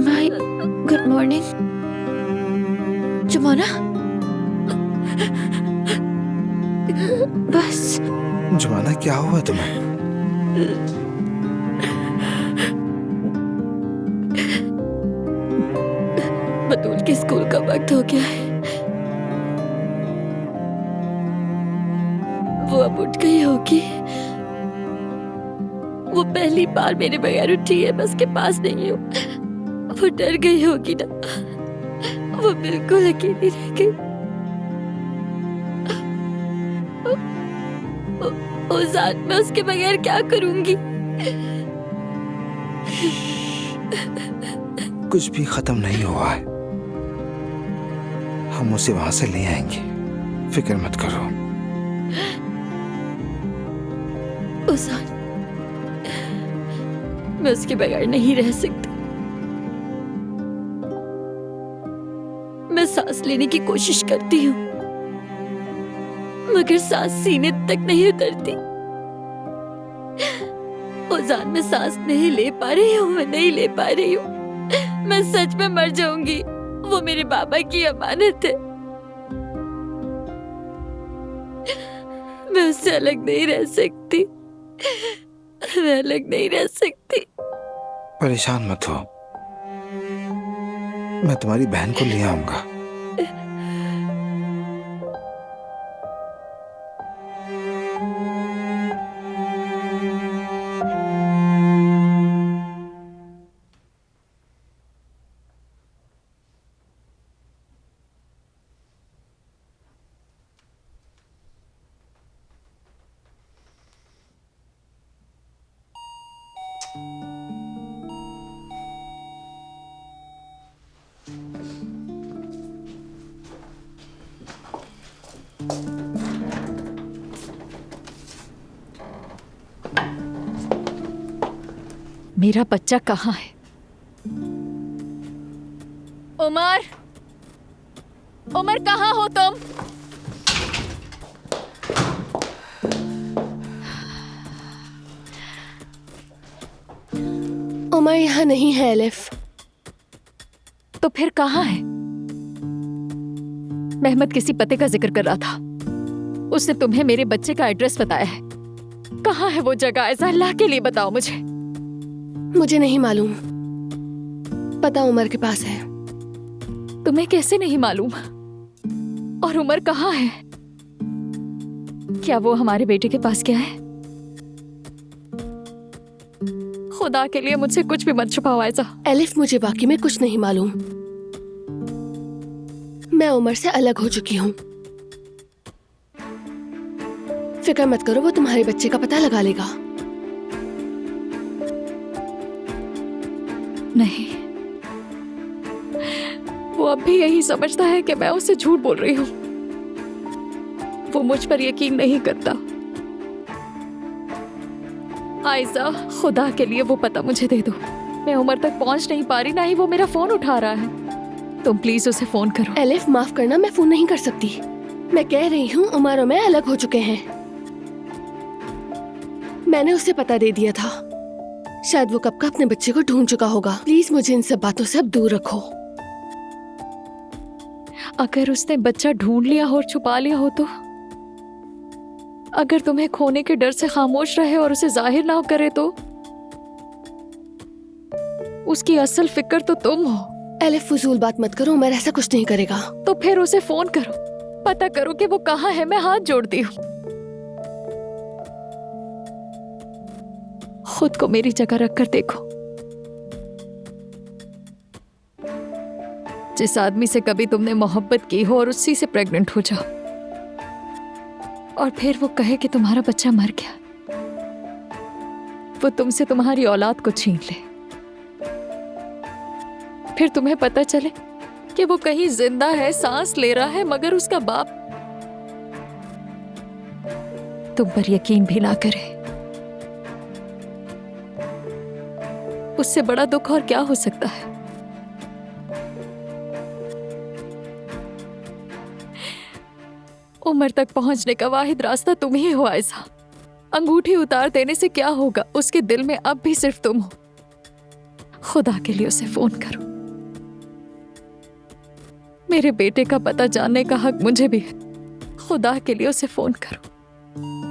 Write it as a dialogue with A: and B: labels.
A: My good morning जुमोना। बस
B: जुमाना, क्या हुआ तुम्हें?
A: बतूल के स्कूल का वक्त हो गया है। वो अब उठ गई होगी। वो पहली बार मेरे बगैर उठी है, मैं उसके पास नहीं हूँ। वो डर गई होगी ना, वो बिल्कुल अकेली रह गई। उजान, मैं उसके बगैर क्या करूंगी?
B: कुछ भी खत्म नहीं हुआ है, हम उसे वहां से ले आएंगे, फिक्र मत करो।
A: उजान, मैं उसके बगैर नहीं रह सकती। मैं सांस लेने की कोशिश करती हूँ, मगर सांस सीने तक नहीं उतरती। उजान, मैं सांस नहीं ले पा रही हूँ, मैं नहीं ले पा रही हूँ। मैं सच में मर जाऊंगी। वो मेरे बाबा की अमानत है। मैं उससे अलग नहीं रह सकती। मैं अलग नहीं रह सकती।
B: परेशान मत हो, मैं तुम्हारी बहन को ले आऊंगा।
A: मेरा बच्चा कहाँ है? उमर, उमर कहाँ हो तुम?
C: उमर यहाँ नहीं है एलिफ।
A: तो फिर कहाँ है? मेहमद किसी पते का जिक्र कर रहा था। उसने तुम्हें मेरे बच्चे का एड्रेस बताया है। कहाँ है वो जगह? ऐसा अल्लाह के लिए बताओ मुझे।
C: मुझे नहीं मालूम, पता उमर के पास है।
A: तुम्हें कैसे नहीं मालूम? और उमर कहाँ है? क्या वो हमारे बेटे के पास गया है? खुदा के लिए मुझसे कुछ भी मत छुपाओ ऐसा।
C: एलिफ, मुझे वाकई में कुछ नहीं मालूम। मैं उमर से अलग हो चुकी हूँ। फिक्र मत करो, वो तुम्हारे बच्चे का पता लगा लेगा।
A: नहीं, वो अब भी यही समझता है कि मैं उससे झूठ बोल रही हूँ। वो मुझ पर यकीन नहीं करता। आयशा, खुदा के लिए वो पता मुझे दे दो। मैं उमर तक पहुंच नहीं पा रही, ना ही वो मेरा फोन उठा रहा है। तुम प्लीज उसे फोन करो।
C: एलिफ, माफ करना, मैं फोन नहीं कर सकती। मैं कह रही हूँ उमर और मैं अलग हो चुके हैं। मैंने उसे पता दे दिया था। शायद वो कब का अपने बच्चे को ढूंढ चुका होगा। प्लीज मुझे इन सब बातों से अब दूर रखो।
A: अगर उसने बच्चा ढूंढ लिया हो और छुपा लिया हो तो? अगर तुम्हें खोने के डर से खामोश रहे और उसे जाहिर ना करे तो? उसकी असल फिक्र तो तुम हो।
C: एलिफ, फजूल बात मत करो। उमर ऐसा कुछ नहीं करेगा।
A: तो फिर उसे फोन करो, पता करो कि वो कहाँ है। मैं हाथ जोड़ती हूँ। खुद को मेरी जगह रखकर देखो। जिस आदमी से कभी तुमने मोहब्बत की हो और उसी से प्रेग्नेंट हो जाओ, और फिर वो कहे कि तुम्हारा बच्चा मर गया, वो तुमसे तुम्हारी औलाद को छीन ले। फिर तुम्हें पता चले कि वो कहीं जिंदा है, सांस ले रहा है, मगर उसका बाप तुम पर यकीन भी ना करे। उससे बड़ा दुख और क्या हो सकता है? उमर तक पहुंचने का वाहिद रास्ता तुम ही हो आयशा। अंगूठी उतार देने से क्या होगा? उसके दिल में अब भी सिर्फ तुम हो। खुदा के लिए उसे फोन करो। मेरे बेटे का पता जानने का हक मुझे भी है। खुदा के लिए उसे फोन करो।